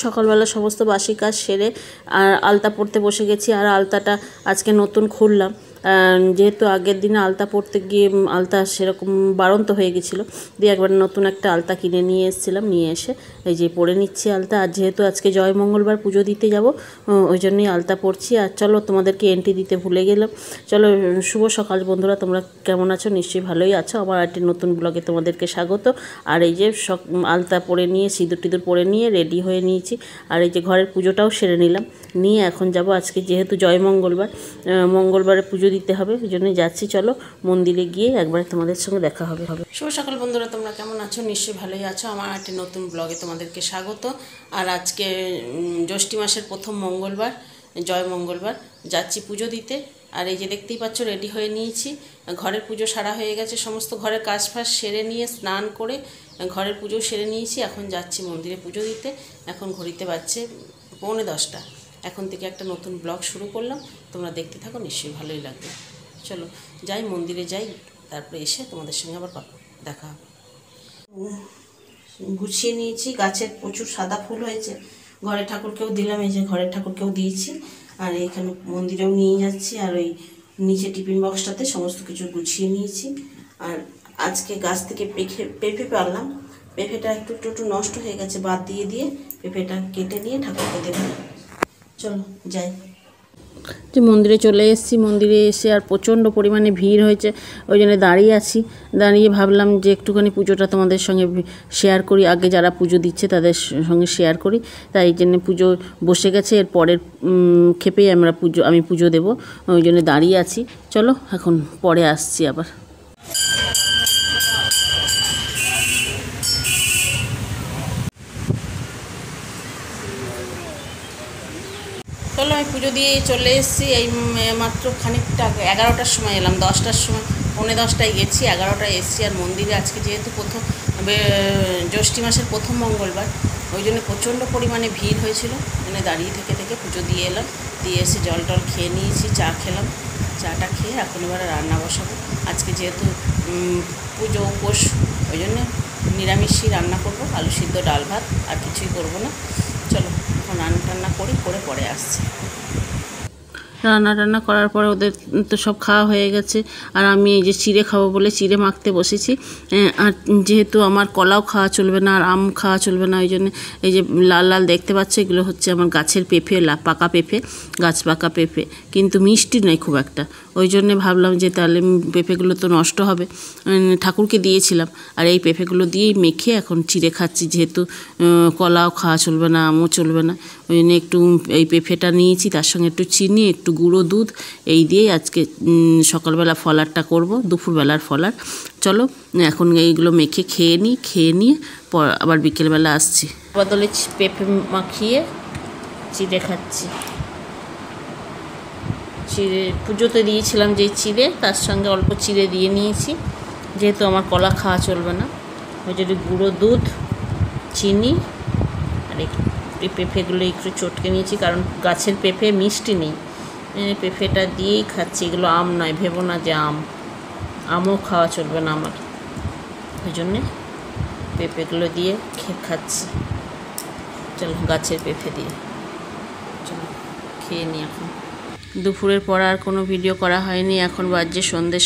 সকালবেলা সমস্ত বাসি কাজ সেরে আর আলতা পরতে বসে গেছি। আর আলতাটা আজকে নতুন খুললাম, যেহেতু আগের দিনে আলতা পরতে গিয়ে আলতা সেরকম বাড়ন্ত হয়ে গেছিলো, দিয়ে একবার নতুন একটা আলতা কিনে নিয়ে এসেছিলাম। নিয়ে এসে এই যে পরে নিচ্ছি আলতা। আর যেহেতু আজকে জয় মঙ্গলবার পুজো দিতে যাব, ওই জন্যই আলতা পরছি। আর চলো তোমাদেরকে এন্ট্রি দিতে ভুলে গেলাম। চলো, শুভ সকাল বন্ধুরা, তোমরা কেমন আছো? নিশ্চয়ই ভালোই আছো। আমার একটি নতুন ব্লগে তোমাদেরকে স্বাগত। আর এই যে আলতা পরে নিয়ে সিঁদুর টিঁদুর পরে নিয়ে রেডি হয়ে নিয়েছি। আর এই যে ঘরের পুজোটাও সেরে নিলাম, নিয়ে এখন যাব। আজকে যেহেতু জয় মঙ্গলবার, মঙ্গলবারে পুজো দিতে হবে, ওই জন্যই যাচ্ছি। চলো মন্দিরে গিয়ে একবার তোমাদের সঙ্গে দেখা হবে। শুভ সকাল বন্ধুরা, তোমরা কেমন আছো? নিশ্চয়ই ভালোই আছো। আমার একটি নতুন ব্লগে তোমাদেরকে স্বাগত। আর আজকে জ্যৈষ্ঠী মাসের প্রথম মঙ্গলবার, জয় মঙ্গলবার, যাচ্ছি পুজো দিতে। আর এই যে দেখতেই পাচ্ছ রেডি হয়ে নিয়েছি। ঘরের পুজো সারা হয়ে গেছে, সমস্ত ঘরের কাজ ফাজ সেরে নিয়ে স্নান করে ঘরের পুজো সেরে নিয়েছি। এখন যাচ্ছি মন্দিরে পুজো দিতে। এখন ঘড়িতে বাজছে 9:45। এখন থেকে একটা নতুন ব্লগ শুরু করলাম, তোমরা দেখতে থাকো, নিশ্চয়ই ভালোই লাগবে। চলো যাই, মন্দিরে যাই, তারপরে এসে তোমাদের সঙ্গে আবার দেখা হবে। গুছিয়ে নিয়েছি, গাছের প্রচুর সাদা ফুল হয়েছে, ঘরে ঠাকুরকেও দিলাম, এই যে ঘরের ঠাকুরকেও দিয়েছি। আর এইখানে মন্দিরেও নিয়ে যাচ্ছি। আর ওই নিচে টিফিন বক্সটাতে সমস্ত কিছু গুছিয়ে নিয়েছি। আর আজকে গাছ থেকে পেঁপে পারলাম, পেঁপেটা একটু নষ্ট হয়ে গেছে, বাদ দিয়ে পেঁপেটা কেটে নিয়ে ঠাকুরকে দেবো। চলো যাই। যে মন্দিরে চলে এসেছি, মন্দিরে এসে আর প্রচণ্ড পরিমাণে ভিড় হয়েছে, ওই জন্য দাঁড়িয়ে আছি। দাঁড়িয়ে ভাবলাম যে একটুখানি পুজোটা তোমাদের সঙ্গে শেয়ার করি, আগে যারা পুজো দিচ্ছে তাদের সঙ্গে শেয়ার করি। তাই এই জন্য পুজো বসে গেছে, এর পরের ক্ষেপেই আমি পুজো দেবো, ওই জন্য দাঁড়িয়ে আছি। চলো এখন পরে আসছি আবার। চলো, আমি পুজো দিয়ে চলে এসেছি। এই মাত্র খানিকটা 11টার সময় এলাম, 10টার সময় 9:45টায় গেছি, 11টায় এসেছি। আর মন্দিরে আজকে যেহেতু প্রথম জ্যৈষ্ঠী মাসের প্রথম মঙ্গলবার, ওই জন্য প্রচণ্ড পরিমাণে ভিড় হয়েছিল, মানে দাঁড়িয়ে থেকে পুজো দিয়ে এলাম। দিয়ে এসে জল টল খেয়ে নিয়েছি, চা খেলাম। চাটা খেয়ে এখন এবারে রান্না বসাবো। আজকে যেহেতু পুজো উপোস, ওই জন্য নিরামিষই রান্না করব, আলু সিদ্ধ, ডাল ভাত, আর কিছুই করবো না। চলো এখন রান্না করে পরে আসছি। রান্না করার পরে ওদের তো সব খাওয়া হয়ে গেছে। আর আমি এই যে চিড়ে খাবো বলে চিড়ে মাখতে বসেছি। আর যেহেতু আমার কলাও খাওয়া চলবে না আর আম খাওয়া চলবে না, ওই জন্য এই যে লাল লাল দেখতে পাচ্ছ, এগুলো হচ্ছে আমার গাছের পেঁপে, পাকা পেঁপে, গাছ পাকা পেঁপে, কিন্তু মিষ্টি নয় খুব একটা। ওই জন্যে ভাবলাম যে তাহলে পেঁপেগুলো তো নষ্ট হবে, ঠাকুরকে দিয়েছিলাম। আর এই পেঁপেগুলো দিয়েই মেখে এখন চিড়ে খাচ্ছি, যেহেতু কলাও খাওয়া চলবে না, আমও চলবে না, ওই জন্য একটু এই পেঁপেটা নিয়েছি, তার সঙ্গে একটু চিনি, একটু গুঁড়ো দুধ, এই দিয়েই আজকে সকালবেলা ফলারটা করব, দুপুরবেলার ফলার। চলো এখন এইগুলো মেখে খেয়ে নিয়ে আবার বিকেলবেলা আসছি। বদলে পেঁপে মাখিয়ে চিড়ে খাচ্ছি। চিড়ে পুজোতে দিয়েছিলাম যে চিড়ে, তার সঙ্গে অল্প চিড়ে দিয়ে নিয়েছি, যেহেতু আমার কলা খাওয়া চলবে না, ওই জন্য গুঁড়ো দুধ, চিনি আর এই পেঁপেগুলো একটু চটকে নিয়েছি, কারণ গাছের পেঁপে মিষ্টি নেই, পেঁপেটা দিয়েই খাচ্ছি। এগুলো আম নয়, ভেবো না যে আমও খাওয়া চলবে না আমার, ওই জন্যে পেঁপেগুলো দিয়ে খাচ্ছি। চলো গাছের পেঁপে দিয়ে চলো খেয়ে নিই। এখন দুপুরের পর আর কোনো ভিডিও করা হয়নি। এখন বাজছে সন্ধ্যে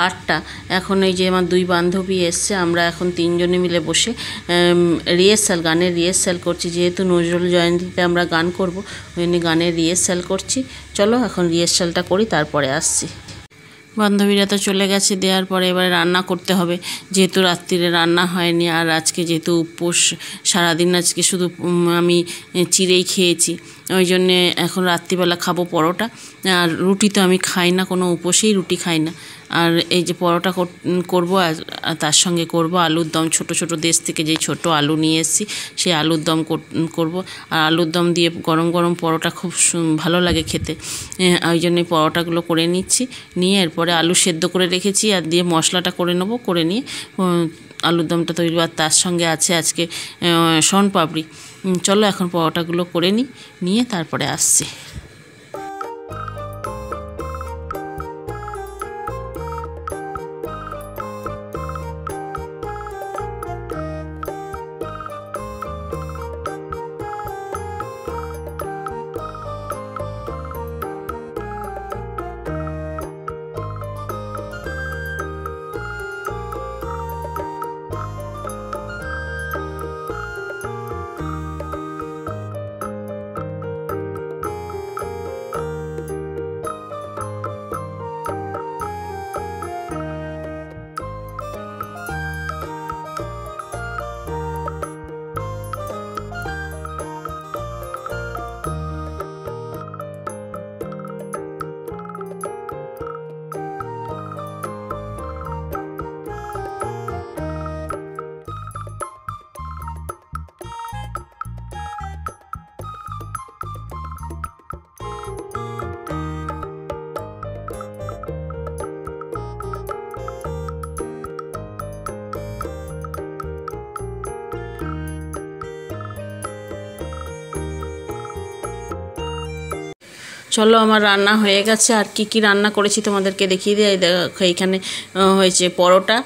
8:30। এখন এই যে আমার 2 বান্ধবী এসছে, আমরা এখন 3 জনে মিলে বসে গানের রিহার্সাল করছি। যেহেতু নজরুল জয়ন্তীতে আমরা গান করব, ওই জন্য গানের রিহার্সাল করছি। চলো এখন রিহার্সালটা করি, তারপরে আসছি। বান্ধবীরা তো চলে গেছে, দেওয়ার পরে এবারে রান্না করতে হবে, যেহেতু রাত্রিরে রান্না হয়নি। আর আজকে যেহেতু উপোস, সারাদিন আজকে শুধু আমি চিড়েই খেয়েছি, ওই জন্যে এখন রাত্রিবেলা খাবো পরোটা। আর রুটি তো আমি খাই না, কোনো উপোসেই রুটি খাই না, আর এই যে পরোটা করব, আর তার সঙ্গে করব আলুর দম। ছোট ছোট দেশ থেকে যেই ছোট আলু নিয়ে এসেছি সেই আলুর দম করব। আর আলুর দম দিয়ে গরম গরম পরোটা খুব ভালো লাগে খেতে, ওই জন্যই পরোটাগুলো করে নিচ্ছি। নিয়ে এরপরে আলু সেদ্ধ করে রেখেছি, আর দিয়ে মশলাটা করে নেব। করে নিয়ে আলুর দমটা তৈরি। আর তার সঙ্গে আছে আজকে শনপাপড়ি। চলো এখন পরোটাগুলো করে নিয়ে তারপরে আসছি। চলো আমার রান্না হয়ে গেছে। আর কি কি রান্না করেছি তোমাদেরকে দেখিয়ে দিই। দেখো এইখানে হয়েছে পরোটা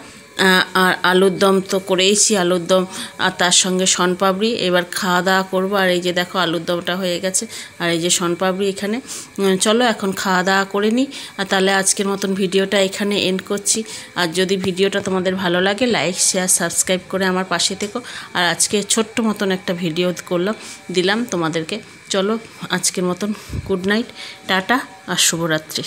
আর আলুর দম তো করেইছি, আলুর দম আর তার সঙ্গে শনপাপড়ি। এবার খাওয়া দাওয়া করবো। আর এই যে দেখো আলুর দমটা হয়ে গেছে, আর এই যে শনপাপড়ি এখানে। চলো এখন খাওয়া দাওয়া করে নিই। আর তাহলে আজকের মতন ভিডিওটা এখানে এন্ড করছি। আর যদি ভিডিওটা তোমাদের ভালো লাগে লাইক শেয়ার সাবস্ক্রাইব করে আমার পাশে থেকো। আর আজকে ছোট্ট মতন একটা ভিডিও দিলাম তোমাদেরকে। চলো আজকের মতন গুড নাইট, টাটা আর শুভরাত্রি।